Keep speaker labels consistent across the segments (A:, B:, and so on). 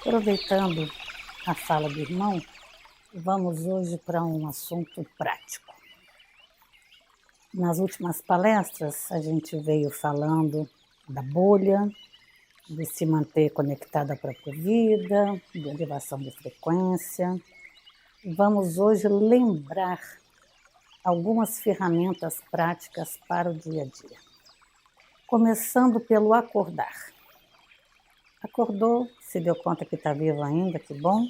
A: Aproveitando a fala do irmão, vamos hoje para um assunto prático. Nas últimas palestras, a gente veio falando da bolha, de se manter conectada à própria vida, de elevação de frequência. Vamos hoje lembrar algumas ferramentas práticas para o dia a dia. Começando pelo acordar. Acordou, se deu conta que está vivo ainda, que bom.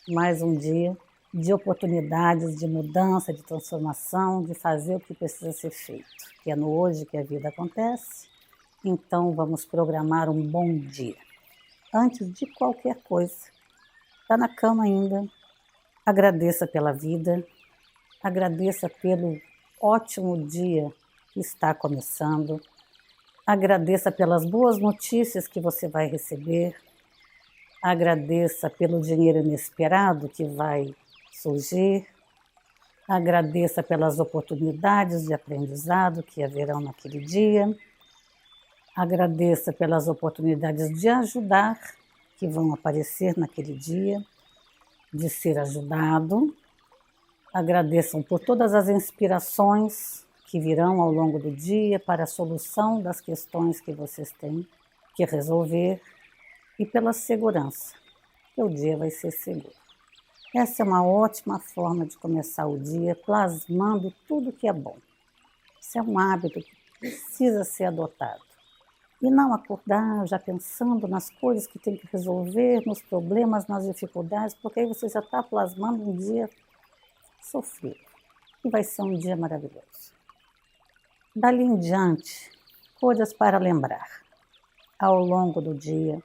A: Mais um dia de oportunidades, de mudança, de transformação, de fazer o que precisa ser feito. Que é no hoje que a vida acontece. Então vamos programar um bom dia. Antes de qualquer coisa, está na cama ainda, agradeça pela vida, agradeça pelo ótimo dia que está começando, agradeça pelas boas notícias que você vai receber, agradeça pelo dinheiro inesperado que vai surgir, agradeça pelas oportunidades de aprendizado que haverão naquele dia, agradeça pelas oportunidades de ajudar que vão aparecer naquele dia, de ser ajudado, agradeçam por todas as inspirações que virão ao longo do dia para a solução das questões que vocês têm que resolver e pela segurança, que o dia vai ser seguro. Essa é uma ótima forma de começar o dia, plasmando tudo que é bom. Isso é um hábito que precisa ser adotado. E não acordar já pensando nas coisas que tem que resolver, nos problemas, nas dificuldades, porque aí você já está plasmando um dia sofrido. E vai ser um dia maravilhoso. Dali em diante, coisas para lembrar. Ao longo do dia,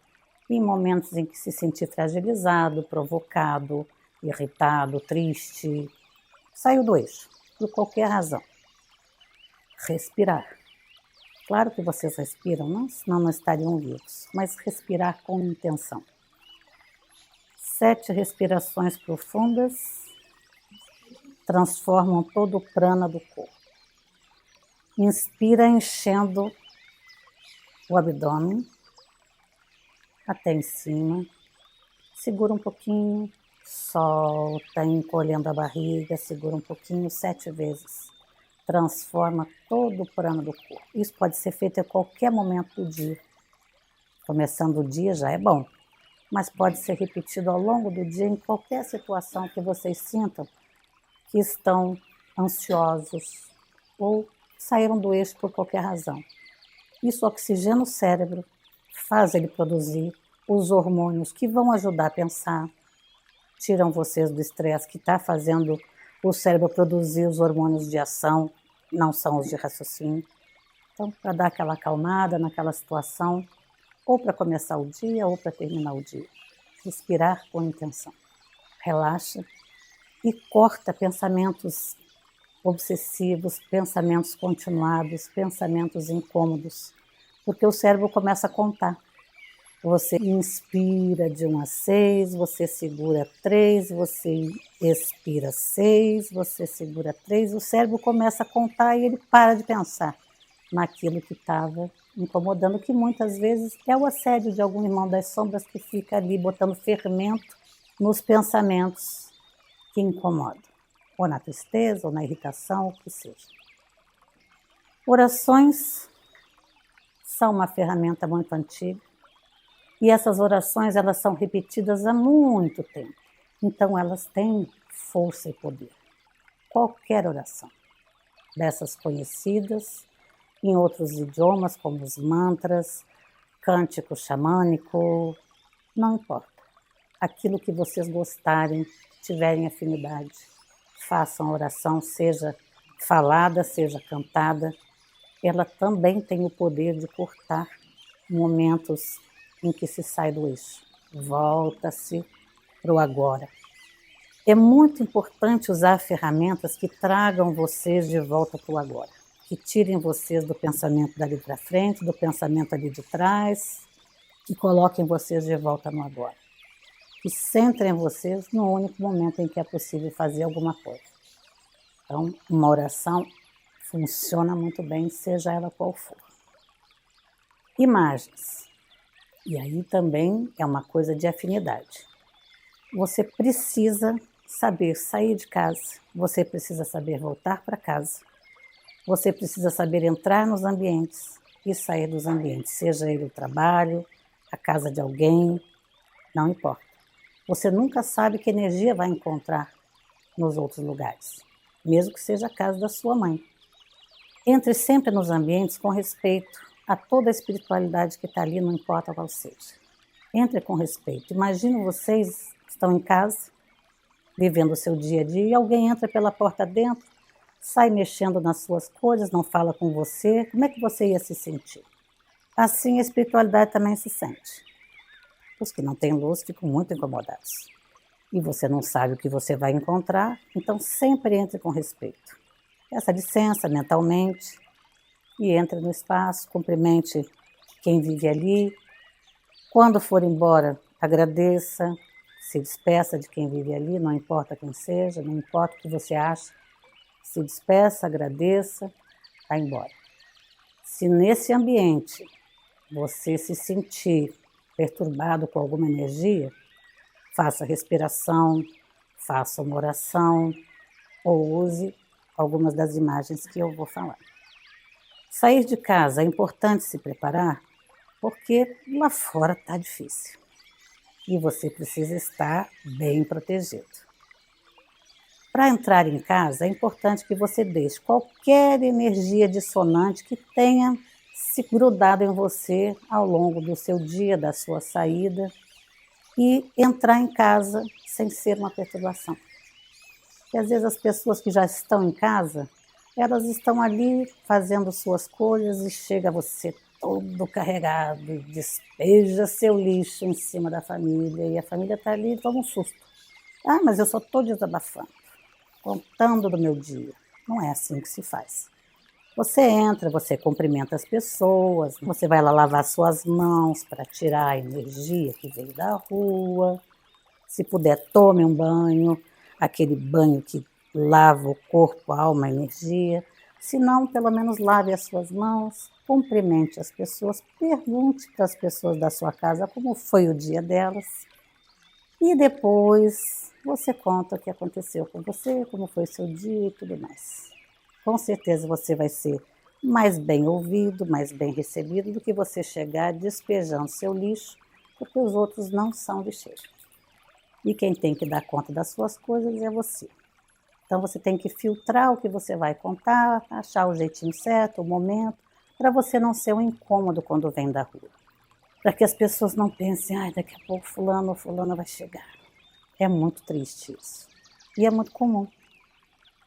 A: em momentos em que se sentir fragilizado, provocado, irritado, triste, saiu do eixo, por qualquer razão. Respirar. Claro que vocês respiram, não? Senão não estariam vivos, mas respirar com intenção. 7 respirações profundas transformam todo o prana do corpo. Inspira enchendo o abdômen até em cima. Segura um pouquinho, solta, encolhendo a barriga, segura um pouquinho 7 vezes. Transforma todo o prana do corpo. Isso pode ser feito a qualquer momento do dia. Começando o dia já é bom, mas pode ser repetido ao longo do dia em qualquer situação que vocês sintam que estão ansiosos ou saíram do eixo por qualquer razão. Isso oxigena o cérebro, faz ele produzir os hormônios que vão ajudar a pensar, tiram vocês do estresse que está fazendo o cérebro produzir os hormônios de ação, não são os de raciocínio. Então, para dar aquela acalmada naquela situação, ou para começar o dia ou para terminar o dia. Respirar com intenção. Relaxa e corta pensamentos obsessivos, pensamentos continuados, pensamentos incômodos, porque o cérebro começa a contar. Você inspira de 1 a 6, você segura 3, você expira 6, você segura 3, o cérebro começa a contar e ele para de pensar naquilo que estava incomodando, que muitas vezes é o assédio de algum irmão das sombras que fica ali botando fermento nos pensamentos que incomodam, ou na tristeza, ou na irritação, o que seja. Orações são uma ferramenta muito antiga, e essas orações elas são repetidas há muito tempo, então elas têm força e poder. Qualquer oração, dessas conhecidas, em outros idiomas, como os mantras, cântico xamânico, não importa. Aquilo que vocês gostarem, tiverem afinidade, façam a oração, seja falada, seja cantada, ela também tem o poder de cortar momentos em que se sai do eixo. Volta-se para o agora. É muito importante usar ferramentas que tragam vocês de volta para o agora, que tirem vocês do pensamento dali para frente, do pensamento ali de trás, que coloquem vocês de volta no agora. Que centrem vocês no único momento em que é possível fazer alguma coisa. Então, uma oração funciona muito bem, seja ela qual for. Imagens. E aí também é uma coisa de afinidade. Você precisa saber sair de casa, você precisa saber voltar para casa, você precisa saber entrar nos ambientes e sair dos ambientes, seja ele o trabalho, a casa de alguém, não importa. Você nunca sabe que energia vai encontrar nos outros lugares, mesmo que seja a casa da sua mãe. Entre sempre nos ambientes com respeito a toda a espiritualidade que está ali, não importa qual seja. Entre com respeito. Imagina vocês que estão em casa, vivendo o seu dia a dia, e alguém entra pela porta dentro, sai mexendo nas suas coisas, não fala com você, como é que você ia se sentir? Assim a espiritualidade também se sente. Os que não têm luz ficam muito incomodados. E você não sabe o que você vai encontrar, então sempre entre com respeito. Peça licença mentalmente e entre no espaço, cumprimente quem vive ali. Quando for embora, agradeça, se despeça de quem vive ali, não importa quem seja, não importa o que você acha. Se despeça, agradeça, vá embora. Se nesse ambiente você se sentir perturbado com alguma energia, faça respiração, faça uma oração ou use algumas das imagens que eu vou falar. Sair de casa é importante se preparar porque lá fora está difícil e você precisa estar bem protegido. Para entrar em casa, é importante que você deixe qualquer energia dissonante que tenha se grudado em você ao longo do seu dia, da sua saída, e entrar em casa sem ser uma perturbação. E às vezes as pessoas que já estão em casa, elas estão ali fazendo suas coisas e chega você todo carregado e despeja seu lixo em cima da família e a família está ali e toma um susto. Ah, mas eu só estou desabafando, contando do meu dia. Não é assim que se faz. Você entra, você cumprimenta as pessoas, você vai lá lavar suas mãos para tirar a energia que veio da rua. Se puder, tome um banho, aquele banho que lava o corpo, a alma, a energia. Se não, pelo menos lave as suas mãos, cumprimente as pessoas, pergunte para as pessoas da sua casa como foi o dia delas. E depois você conta o que aconteceu com você, como foi o seu dia e tudo mais. Com certeza você vai ser mais bem ouvido, mais bem recebido do que você chegar despejando seu lixo, porque os outros não são lixeiros. E quem tem que dar conta das suas coisas é você. Então você tem que filtrar o que você vai contar, achar o jeitinho certo, o momento, para você não ser um incômodo quando vem da rua. Para que as pessoas não pensem, ai, daqui a pouco fulano ou fulana vai chegar. É muito triste isso. E é muito comum.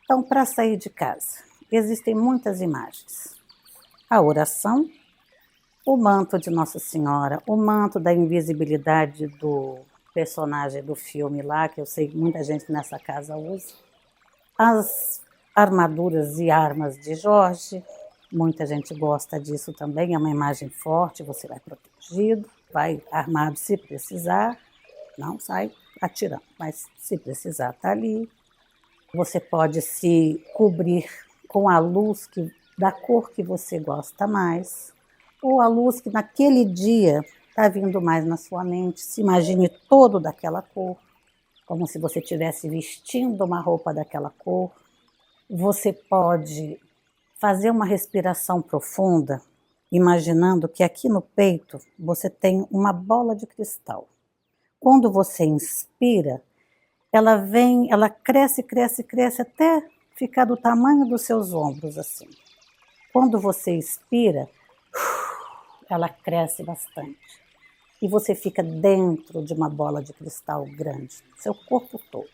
A: Então, para sair de casa, existem muitas imagens. A oração, o manto de Nossa Senhora, o manto da invisibilidade do personagem do filme lá, que eu sei que muita gente nessa casa usa. As armaduras e armas de Jorge, muita gente gosta disso também, é uma imagem forte, você vai protegido, vai armado se precisar, não sai atirando, mas se precisar está ali. Você pode se cobrir com a luz da cor que você gosta mais, ou a luz que naquele dia está vindo mais na sua mente. Se imagine todo daquela cor, como se você estivesse vestindo uma roupa daquela cor. Você pode fazer uma respiração profunda, imaginando que aqui no peito você tem uma bola de cristal. Quando você inspira, ela vem, ela cresce, cresce, cresce até ficar do tamanho dos seus ombros, assim. Quando você expira, ela cresce bastante. E você fica dentro de uma bola de cristal grande, seu corpo todo.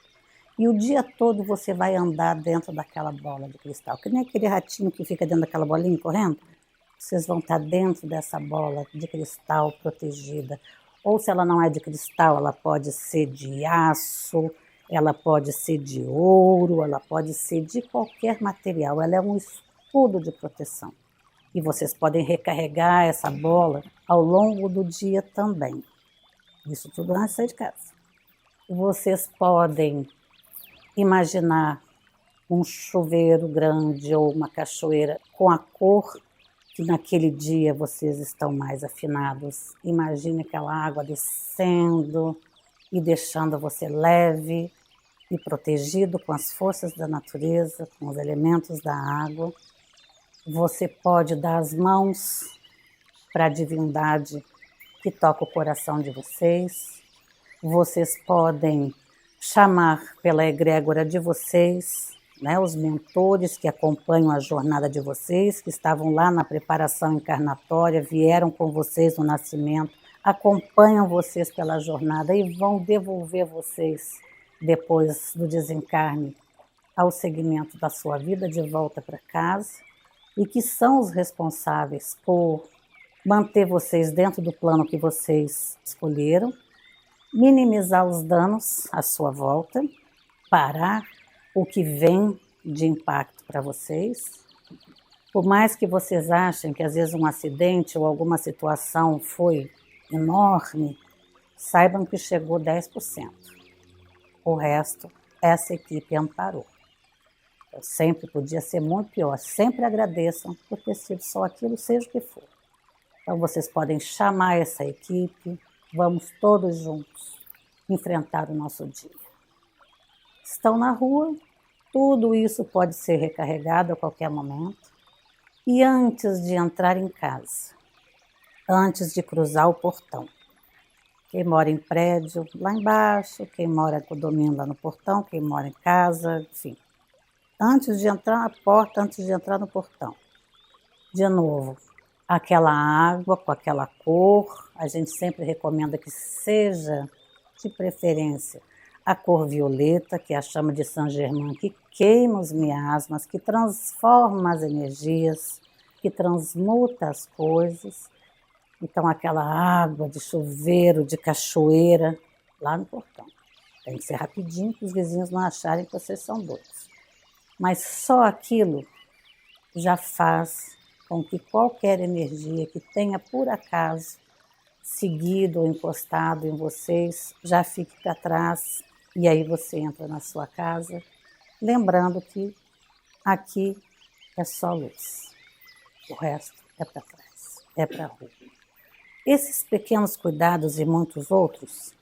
A: E o dia todo você vai andar dentro daquela bola de cristal, que nem aquele ratinho que fica dentro daquela bolinha correndo. Vocês vão estar dentro dessa bola de cristal protegida. Ou se ela não é de cristal, ela pode ser de aço, ela pode ser de ouro, ela pode ser de qualquer material. Ela é um escudo de proteção. E vocês podem recarregar essa bola ao longo do dia também. Isso tudo antes de sair de casa. Vocês podem imaginar um chuveiro grande ou uma cachoeira com a cor que naquele dia vocês estão mais afinados. Imagine aquela água descendo e deixando você leve e protegido com as forças da natureza, com os elementos da água. Você pode dar as mãos para a divindade que toca o coração de vocês. Vocês podem chamar pela egrégora de vocês, né, os mentores que acompanham a jornada de vocês, que estavam lá na preparação encarnatória, vieram com vocês no nascimento, acompanham vocês pela jornada e vão devolver vocês, depois do desencarne, ao segmento da sua vida de volta para casa, e que são os responsáveis por manter vocês dentro do plano que vocês escolheram, minimizar os danos à sua volta, parar o que vem de impacto para vocês. Por mais que vocês achem que às vezes um acidente ou alguma situação foi enorme, saibam que chegou 10%. O resto, essa equipe amparou. Eu sempre podia ser muito pior, sempre agradeçam por ter sido só aquilo, seja o que for. Então vocês podem chamar essa equipe, vamos todos juntos enfrentar o nosso dia. Estão na rua, tudo isso pode ser recarregado a qualquer momento. E antes de entrar em casa, antes de cruzar o portão, quem mora em prédio lá embaixo, quem mora em condomínio lá no portão, quem mora em casa, enfim. Antes de entrar na porta, antes de entrar no portão, de novo, aquela água com aquela cor, a gente sempre recomenda que seja, de preferência, a cor violeta, que é a chama de Saint Germain, que queima os miasmas, que transforma as energias, que transmuta as coisas. Então, aquela água de chuveiro, de cachoeira, lá no portão. Tem que ser rapidinho para os vizinhos não acharem que vocês são doidos. Mas só aquilo já faz com que qualquer energia que tenha, por acaso, seguido ou encostado em vocês, já fique para trás. E aí você entra na sua casa, lembrando que aqui é só luz. O resto é para trás, é para a rua. Esses pequenos cuidados e muitos outros,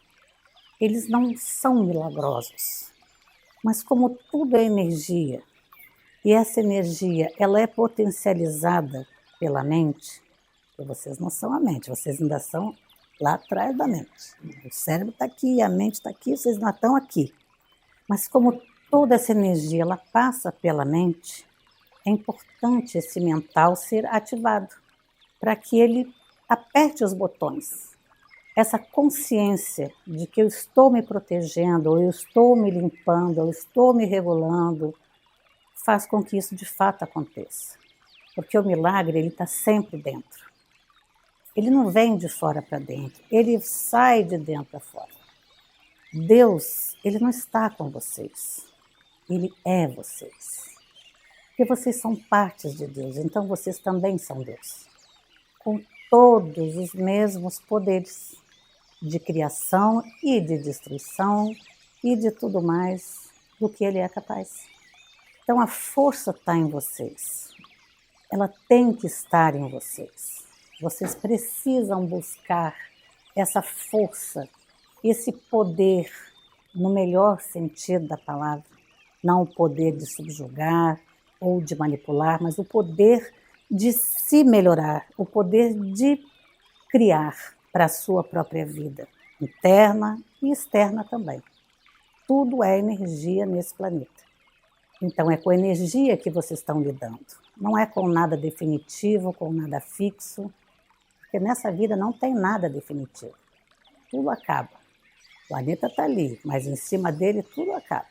A: eles não são milagrosos. Mas como tudo é energia, e essa energia ela é potencializada pela mente, porque vocês não são a mente, vocês ainda são lá atrás da mente. O cérebro está aqui, a mente está aqui, vocês não estão aqui. Mas como toda essa energia ela passa pela mente, é importante esse mental ser ativado, para que ele aperte os botões. Essa consciência de que eu estou me protegendo, ou eu estou me limpando, ou eu estou me regulando, faz com que isso de fato aconteça. Porque o milagre ele está sempre dentro. Ele não vem de fora para dentro, ele sai de dentro para fora. Deus, ele não está com vocês, ele é vocês. Porque vocês são partes de Deus, então vocês também são Deus. Com todos os mesmos poderes de criação e de destruição e de tudo mais do que ele é capaz. Então a força está em vocês, ela tem que estar em vocês. Vocês precisam buscar essa força, esse poder, no melhor sentido da palavra, não o poder de subjugar ou de manipular, mas o poder de se melhorar, o poder de criar para a sua própria vida, interna e externa também. Tudo é energia nesse planeta. Então é com energia que vocês estão lidando. Não é com nada definitivo, com nada fixo, porque nessa vida não tem nada definitivo. Tudo acaba. O planeta está ali, mas em cima dele tudo acaba.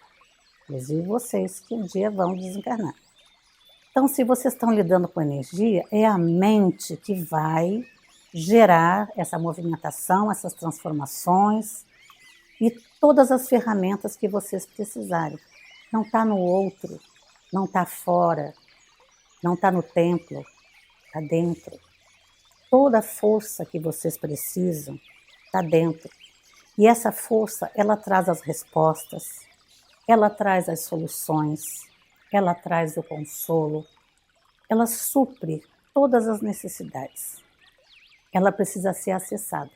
A: Inclusive vocês que um dia vão desencarnar. Então, se vocês estão lidando com energia, é a mente que vai gerar essa movimentação, essas transformações e todas as ferramentas que vocês precisarem. Não está no outro, não está fora, não está no templo, está dentro. Toda a força que vocês precisam está dentro. E essa força, ela traz as respostas, ela traz as soluções, ela traz o consolo, ela supre todas as necessidades. Ela precisa ser acessada.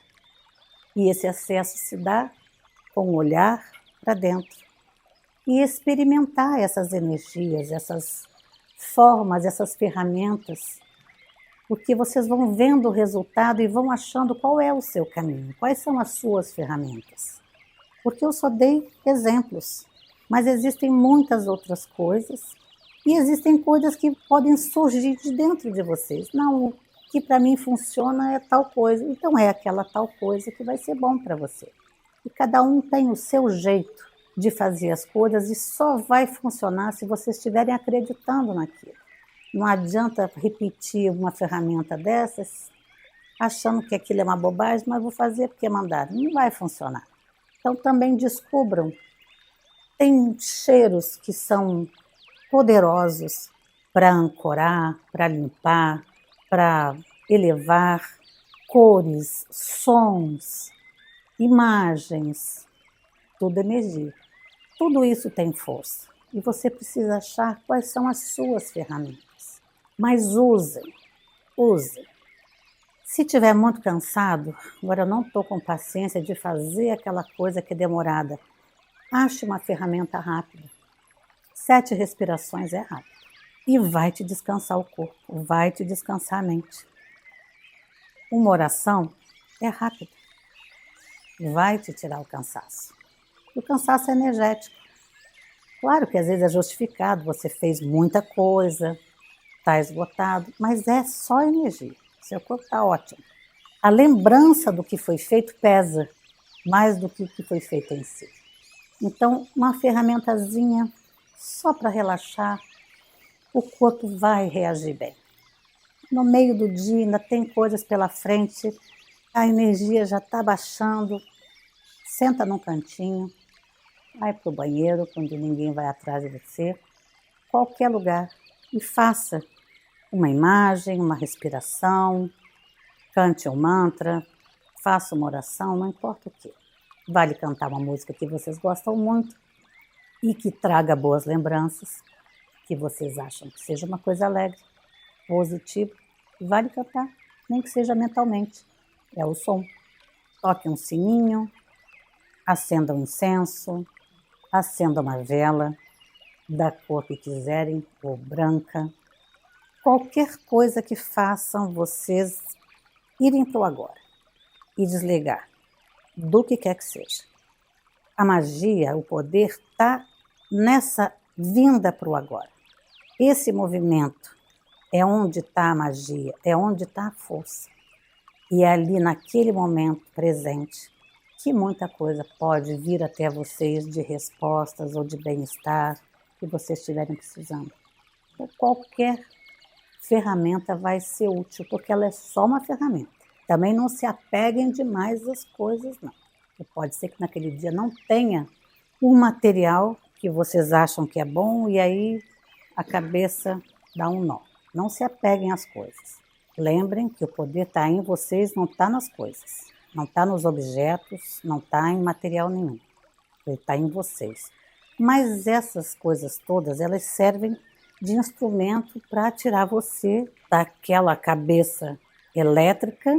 A: E esse acesso se dá com o olhar para dentro e experimentar essas energias, essas formas, essas ferramentas, porque vocês vão vendo o resultado e vão achando qual é o seu caminho, quais são as suas ferramentas. Porque eu só dei exemplos, mas existem muitas outras coisas e existem coisas que podem surgir de dentro de vocês. Não, o que para mim funciona é tal coisa, então é aquela tal coisa que vai ser bom para você. E cada um tem o seu jeito de fazer as coisas e só vai funcionar se vocês estiverem acreditando naquilo. Não adianta repetir uma ferramenta dessas achando que aquilo é uma bobagem, mas vou fazer porque mandaram. Não vai funcionar. Então também descubram. Tem cheiros que são poderosos para ancorar, para limpar, para elevar, cores, sons, imagens, tudo energia. Tudo isso tem força e você precisa achar quais são as suas ferramentas. Mas usem. Se estiver muito cansado, agora eu não estou com paciência de fazer aquela coisa que é demorada, ache uma ferramenta rápida. 7 respirações é rápido. E vai te descansar o corpo, vai te descansar a mente. Uma oração é rápida. Vai te tirar o cansaço. O cansaço é energético. Claro que às vezes é justificado, você fez muita coisa, está esgotado, mas é só energia. Seu corpo está ótimo. A lembrança do que foi feito pesa mais do que o que foi feito em si. Então, uma ferramentazinha só para relaxar, o corpo vai reagir bem. No meio do dia ainda tem coisas pela frente, a energia já está baixando, senta num cantinho, vai para o banheiro, quando ninguém vai atrás de você, qualquer lugar, e faça uma imagem, uma respiração, cante um mantra, faça uma oração, não importa o que. Vale cantar uma música que vocês gostam muito e que traga boas lembranças, que vocês acham que seja uma coisa alegre, positiva, vale cantar, nem que seja mentalmente. É o som. Toque um sininho, acenda um incenso, acenda uma vela, da cor que quiserem, ou branca. Qualquer coisa que façam vocês irem para o agora e desligar do que quer que seja. A magia, o poder está nessa vinda para o agora. Esse movimento é onde está a magia, é onde está a força. E é ali naquele momento presente que muita coisa pode vir até vocês de respostas ou de bem-estar que vocês estiverem precisando. Então, qualquer ferramenta vai ser útil, porque ela é só uma ferramenta. Também não se apeguem demais às coisas, não. E pode ser que naquele dia não tenha um material que vocês acham que é bom e aí a cabeça dá um nó. Não se apeguem às coisas. Lembrem que o poder está em vocês, não está nas coisas. Não está nos objetos, não está em material nenhum. Ele está em vocês. Mas essas coisas todas, elas servem de instrumento para tirar você daquela cabeça elétrica,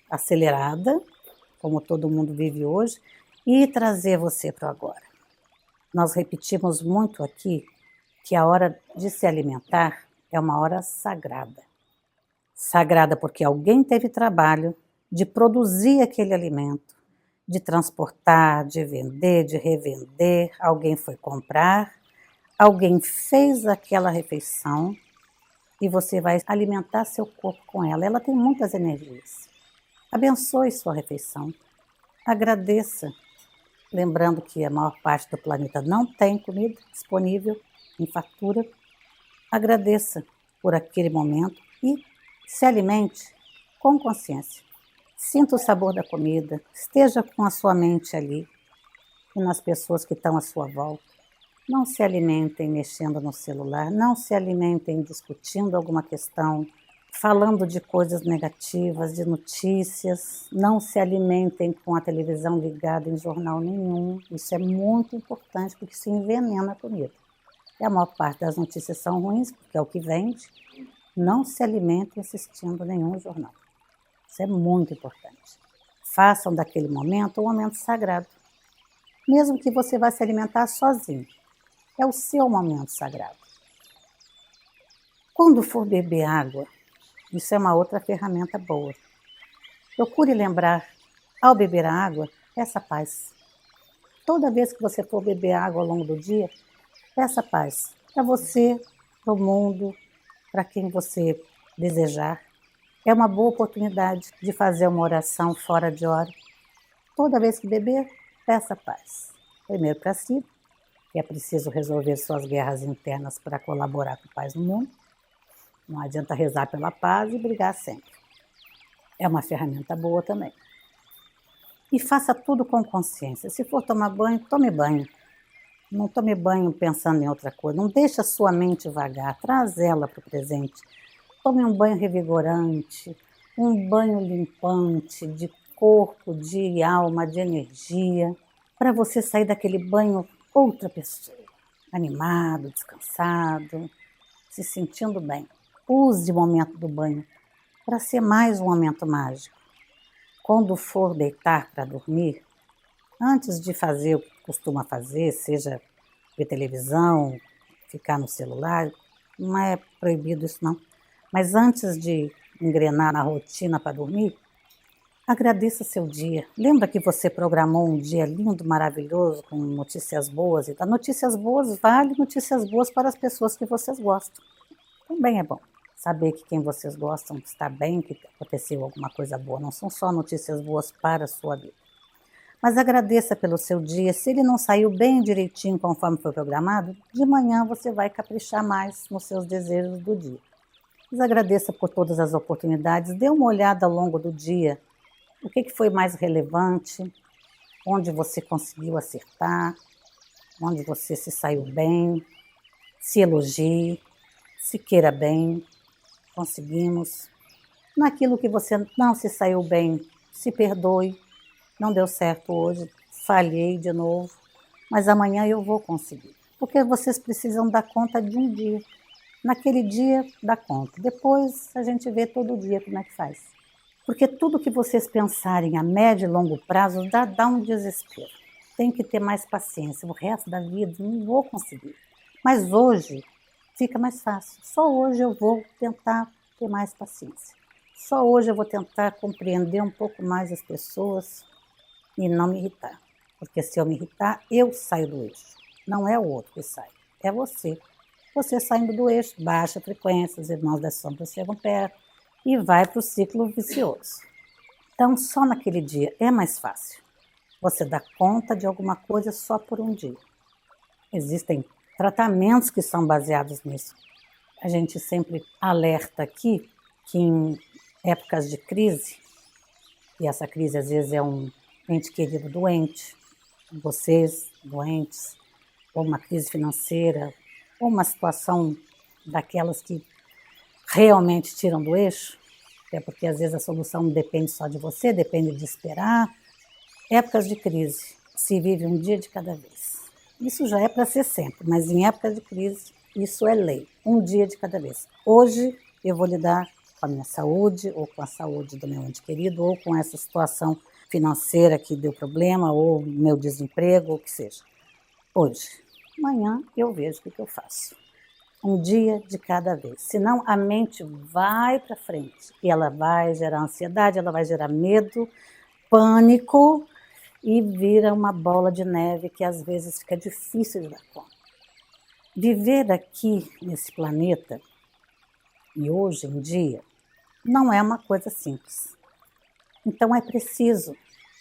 A: acelerada, como todo mundo vive hoje, e trazer você para o agora. Nós repetimos muito aqui que a hora de se alimentar é uma hora sagrada. Sagrada porque alguém teve trabalho de produzir aquele alimento, de transportar, de vender, de revender, alguém foi comprar, alguém fez aquela refeição e você vai alimentar seu corpo com ela. Ela tem muitas energias. Abençoe sua refeição. Agradeça, lembrando que a maior parte do planeta não tem comida disponível em fartura. Agradeça por aquele momento e se alimente com consciência. Sinta o sabor da comida, esteja com a sua mente ali e nas pessoas que estão à sua volta. Não se alimentem mexendo no celular, não se alimentem discutindo alguma questão, falando de coisas negativas, de notícias. Não se alimentem com a televisão ligada em jornal nenhum. Isso é muito importante porque isso envenena a comida. E a maior parte das notícias são ruins, porque é o que vende. Não se alimentem assistindo nenhum jornal. Isso é muito importante. Façam daquele momento um momento sagrado. Mesmo que você vá se alimentar sozinho. É o seu momento sagrado. Quando for beber água, isso é uma outra ferramenta boa. Procure lembrar, ao beber a água, essa paz. Toda vez que você for beber água ao longo do dia, peça paz para você, para o mundo, para quem você desejar. É uma boa oportunidade de fazer uma oração fora de hora. Toda vez que beber, peça paz. Primeiro para si, que é preciso resolver suas guerras internas para colaborar com a paz no mundo. Não adianta rezar pela paz e brigar sempre. É uma ferramenta boa também. E faça tudo com consciência. Se for tomar banho, tome banho. Não tome banho pensando em outra coisa. Não deixe a sua mente vagar. Traz ela para o presente. Tome um banho revigorante, um banho limpante de corpo, de alma, de energia, para você sair daquele banho outra pessoa, animado, descansado, se sentindo bem. Use o momento do banho para ser mais um momento mágico. Quando for deitar para dormir, antes de fazer o que costuma fazer, seja ver televisão, ficar no celular, não é proibido isso não. Mas antes de engrenar na rotina para dormir, agradeça seu dia. Lembra que você programou um dia lindo, maravilhoso, com notícias boas? Então, notícias boas vale notícias boas para as pessoas que vocês gostam. Também é bom saber que quem vocês gostam está bem, que aconteceu alguma coisa boa. Não são só notícias boas para a sua vida. Mas agradeça pelo seu dia. Se ele não saiu bem direitinho conforme foi programado, de manhã você vai caprichar mais nos seus desejos do dia. Mas agradeça por todas as oportunidades. Dê uma olhada ao longo do dia. O que foi mais relevante? Onde você conseguiu acertar? Onde você se saiu bem? Se elogie. Se queira bem. Conseguimos. Naquilo que você não se saiu bem, se perdoe. Não deu certo hoje, falhei de novo, mas amanhã eu vou conseguir. Porque vocês precisam dar conta de um dia. Naquele dia, dá conta. Depois, a gente vê todo dia como é que faz. Porque tudo que vocês pensarem a médio e longo prazo dá um desespero. Tem que ter mais paciência. O resto da vida não vou conseguir. Mas hoje fica mais fácil. Só hoje eu vou tentar ter mais paciência. Só hoje eu vou tentar compreender um pouco mais as pessoas e não me irritar. Porque se eu me irritar, eu saio do eixo. Não é o outro que sai, é você. Você saindo do eixo, baixa a frequência, os irmãos das sombras chegam perto e vai para o ciclo vicioso. Então, só naquele dia é mais fácil. Você dá conta de alguma coisa só por um dia. Existem tratamentos que são baseados nisso. A gente sempre alerta aqui que em épocas de crise, e essa crise às vezes é um ente querido doente, vocês doentes, ou uma crise financeira, ou uma situação daquelas que realmente tiram do eixo, até porque às vezes a solução não depende só de você, depende de esperar. Épocas de crise, se vive um dia de cada vez. Isso já é para ser sempre, mas em épocas de crise, isso é lei, um dia de cada vez. Hoje eu vou lidar com a minha saúde, ou com a saúde do meu ente querido, ou com essa situação financeira que deu problema, ou meu desemprego, ou o que seja. Hoje, amanhã eu vejo o que eu faço. Um dia de cada vez. Senão a mente vai para frente e ela vai gerar ansiedade, ela vai gerar medo, pânico e vira uma bola de neve que às vezes fica difícil de dar conta. Viver aqui nesse planeta e hoje em dia não é uma coisa simples. Então é preciso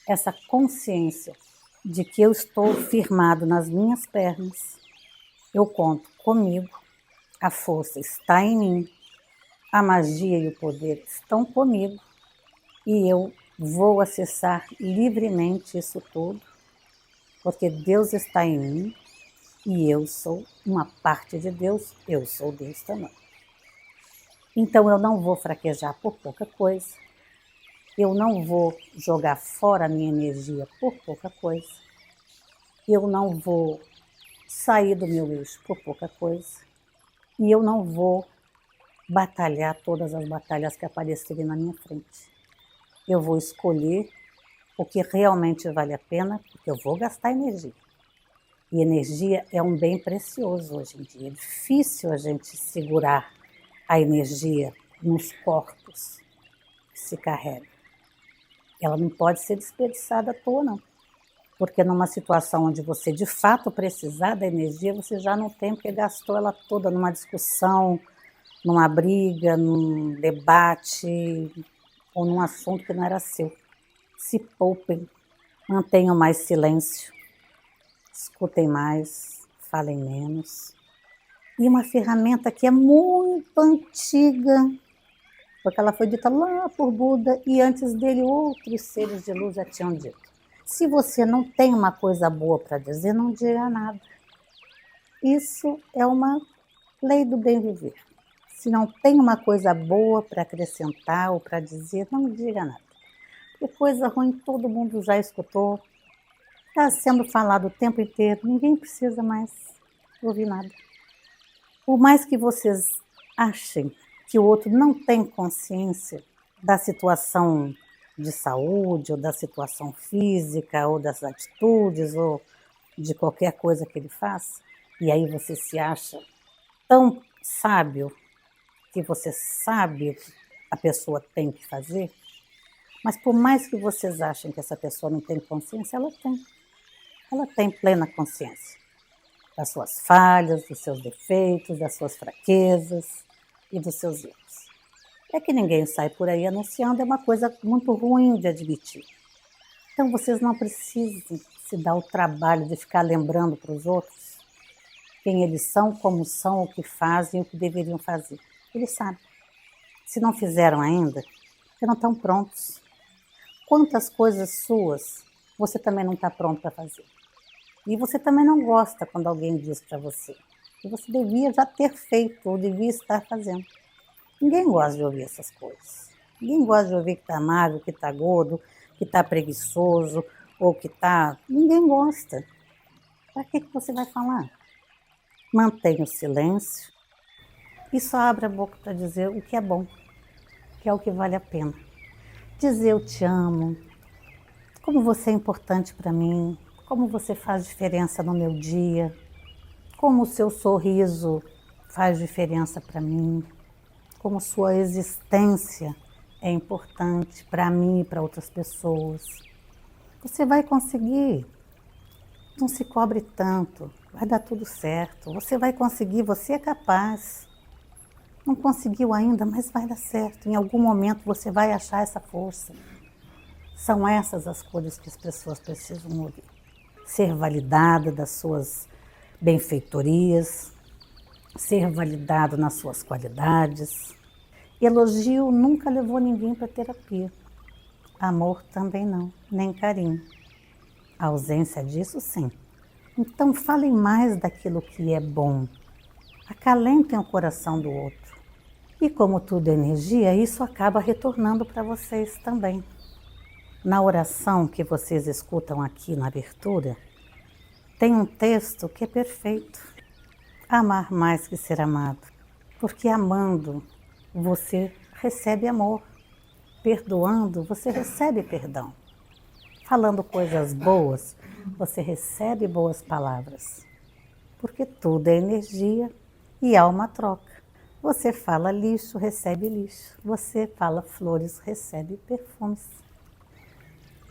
A: essa consciência de que eu estou firmado nas minhas pernas, eu conto comigo, a força está em mim, a magia e o poder estão comigo e eu vou acessar livremente isso tudo, porque Deus está em mim e eu sou uma parte de Deus, eu sou Deus também. Então eu não vou fraquejar por pouca coisa, eu não vou jogar fora a minha energia por pouca coisa, eu não vou sair do meu eixo por pouca coisa e eu não vou batalhar todas as batalhas que aparecerem na minha frente. Eu vou escolher o que realmente vale a pena, porque eu vou gastar energia. E energia é um bem precioso hoje em dia. É difícil a gente segurar a energia nos corpos que se carrega. Ela não pode ser desperdiçada à toa, não. Porque numa situação onde você de fato precisar da energia, você já não tem, porque gastou ela toda numa discussão, numa briga, num debate ou num assunto que não era seu. Se poupem, mantenham mais silêncio, escutem mais, falem menos. E uma ferramenta que é muito antiga, porque ela foi dita lá por Buda e antes dele outros seres de luz já tinham dito. Se você não tem uma coisa boa para dizer, não diga nada. Isso é uma lei do bem viver. Se não tem uma coisa boa para acrescentar ou para dizer, não diga nada. Porque coisa ruim todo mundo já escutou, está sendo falado o tempo inteiro, ninguém precisa mais ouvir nada. Por mais que vocês achem que o outro não tem consciência da situação de saúde, ou da situação física, ou das atitudes, ou de qualquer coisa que ele faça, e aí você se acha tão sábio que você sabe o que a pessoa tem que fazer, mas por mais que vocês achem que essa pessoa não tem consciência, ela tem. Ela tem plena consciência das suas falhas, dos seus defeitos, das suas fraquezas e dos seus erros. É que ninguém sai por aí anunciando, é uma coisa muito ruim de admitir. Então vocês não precisam se dar o trabalho de ficar lembrando para os outros quem eles são, como são, o que fazem, o que deveriam fazer. Eles sabem. Se não fizeram ainda, porque não estão prontos. Quantas coisas suas você também não está pronto para fazer? E você também não gosta quando alguém diz para você que você devia já ter feito ou devia estar fazendo. Ninguém gosta de ouvir essas coisas. Ninguém gosta de ouvir que está magro, que está gordo, que está preguiçoso ou que está... Ninguém gosta. Para que você vai falar? Mantenha o silêncio e só abra a boca para dizer o que é bom, que é o que vale a pena. Dizer eu te amo, como você é importante para mim, como você faz diferença no meu dia, como o seu sorriso faz diferença para mim, como sua existência é importante para mim e para outras pessoas. Você vai conseguir, não se cobre tanto, vai dar tudo certo, você vai conseguir, você é capaz. Não conseguiu ainda, mas vai dar certo, em algum momento você vai achar essa força. São essas as coisas que as pessoas precisam ouvir. Ser validada das suas benfeitorias, ser validado nas suas qualidades. Elogio nunca levou ninguém para terapia. Amor também não, nem carinho. A ausência disso, sim. Então falem mais daquilo que é bom. Acalentem o coração do outro. E como tudo é energia, isso acaba retornando para vocês também. Na oração que vocês escutam aqui na abertura, tem um texto que é perfeito. Amar mais que ser amado. Porque amando, você recebe amor. Perdoando, você recebe perdão. Falando coisas boas, você recebe boas palavras. Porque tudo é energia e há uma troca. Você fala lixo, recebe lixo. Você fala flores, recebe perfumes.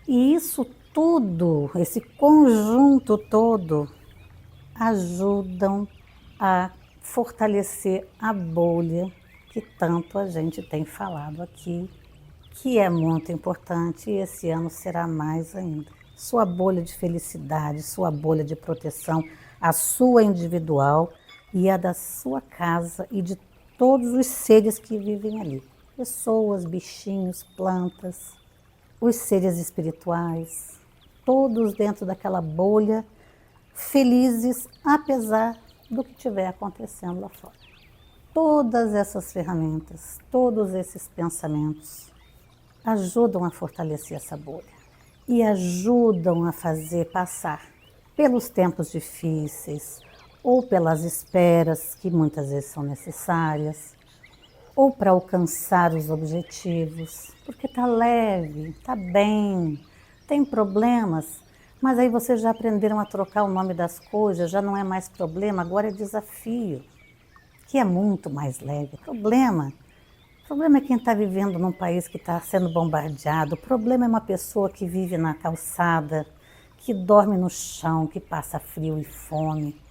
A: E isso tudo, esse conjunto todo, ajudam a fortalecer a bolha que tanto a gente tem falado aqui, que é muito importante e esse ano será mais ainda. Sua bolha de felicidade, sua bolha de proteção, a sua individual e a da sua casa e de todos os seres que vivem ali. Pessoas, bichinhos, plantas, os seres espirituais, todos dentro daquela bolha, felizes apesar do que estiver acontecendo lá fora. Todas essas ferramentas, todos esses pensamentos ajudam a fortalecer essa bolha e ajudam a fazer passar pelos tempos difíceis ou pelas esperas que muitas vezes são necessárias, ou para alcançar os objetivos, porque está leve, está bem, tem problemas, mas aí vocês já aprenderam a trocar o nome das coisas, já não é mais problema, agora é desafio, que é muito mais leve. Problema é quem está vivendo num país que está sendo bombardeado, o problema é uma pessoa que vive na calçada, que dorme no chão, que passa frio e fome.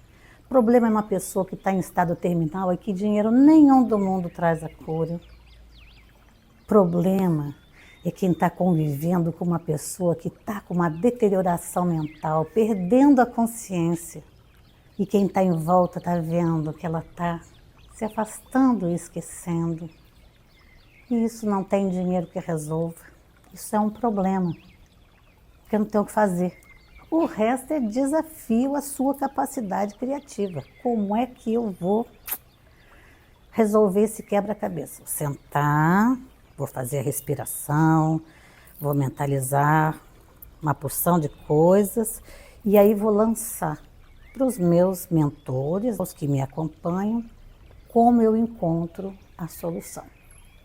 A: O problema é uma pessoa que está em estado terminal e que dinheiro nenhum do mundo traz a cura. Problema é quem está convivendo com uma pessoa que está com uma deterioração mental, perdendo a consciência. E quem está em volta está vendo que ela está se afastando e esquecendo. E isso não tem dinheiro que resolva. Isso é um problema, porque não tem o que fazer. O resto é desafio à sua capacidade criativa. Como é que eu vou resolver esse quebra-cabeça? Vou sentar, vou fazer a respiração, vou mentalizar uma porção de coisas e aí vou lançar para os meus mentores, os que me acompanham, como eu encontro a solução.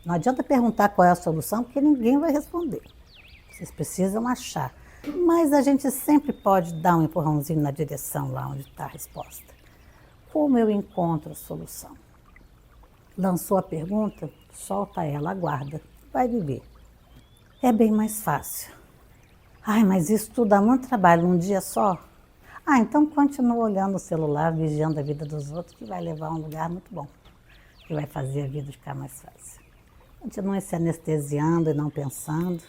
A: Não adianta perguntar qual é a solução, porque ninguém vai responder. Vocês precisam achar. Mas a gente sempre pode dar um empurrãozinho na direção lá onde está a resposta. Como eu encontro a solução? Lançou a pergunta? Solta ela, aguarda, vai viver. É bem mais fácil. Ai, mas isso tudo dá muito trabalho num dia só? Ah, então continua olhando o celular, vigiando a vida dos outros, que vai levar a um lugar muito bom, que vai fazer a vida ficar mais fácil. Continue se anestesiando e não pensando,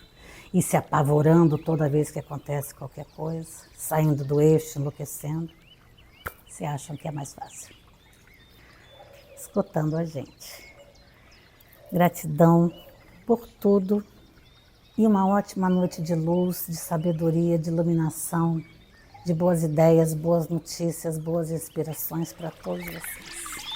A: e se apavorando toda vez que acontece qualquer coisa, saindo do eixo, enlouquecendo. Se acham que é mais fácil. Escutando a gente. Gratidão por tudo e uma ótima noite de luz, de sabedoria, de iluminação, de boas ideias, boas notícias, boas inspirações para todos vocês.